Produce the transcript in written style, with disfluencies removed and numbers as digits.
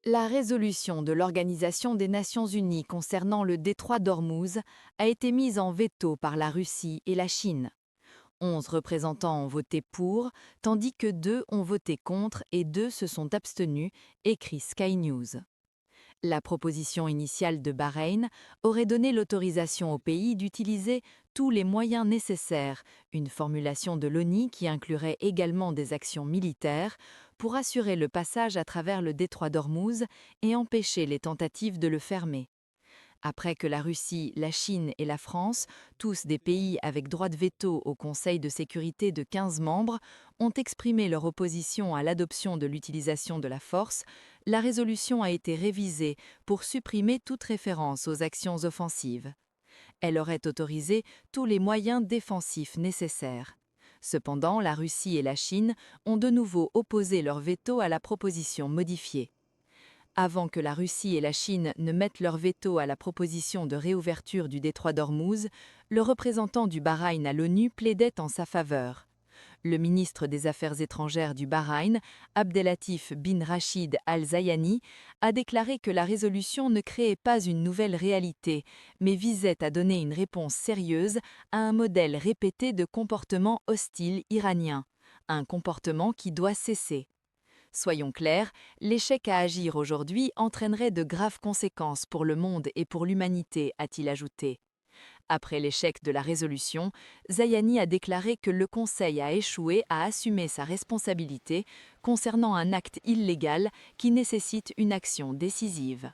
La résolution de l'Organisation des Nations Unies concernant le détroit d'Ormuz a été mise en veto par la Russie et la Chine. 11 représentants ont voté pour, tandis que 2 ont voté contre et 2 se sont abstenus, écrit Sky News. La proposition initiale de Bahreïn aurait donné l'autorisation au pays d'utiliser tous les moyens nécessaires, une formulation de l'ONU qui inclurait également des actions militaires, pour assurer le passage à travers le détroit d'Ormuz et empêcher les tentatives de le fermer. Après que la Russie, la Chine et la France, tous des pays avec droit de veto au Conseil de sécurité de 15 membres, ont exprimé leur opposition à l'adoption de l'utilisation de la force, la résolution a été révisée pour supprimer toute référence aux actions offensives. Elle aurait autorisé tous les moyens défensifs nécessaires. Cependant, la Russie et la Chine ont de nouveau opposé leur veto à la proposition modifiée. Avant que la Russie et la Chine ne mettent leur veto à la proposition de réouverture du détroit d'Ormuz, le représentant du Bahreïn à l'ONU plaidait en sa faveur. Le ministre des Affaires étrangères du Bahreïn, Abdelatif bin Rachid Al-Zayani, a déclaré que la résolution ne créait pas une nouvelle réalité, mais visait à donner une réponse sérieuse à un modèle répété de comportement hostile iranien, un comportement qui doit cesser. Soyons clairs, l'échec à agir aujourd'hui entraînerait de graves conséquences pour le monde et pour l'humanité, a-t-il ajouté. Après l'échec de la résolution, Zayani a déclaré que le Conseil a échoué à assumer sa responsabilité concernant un acte illégal qui nécessite une action décisive.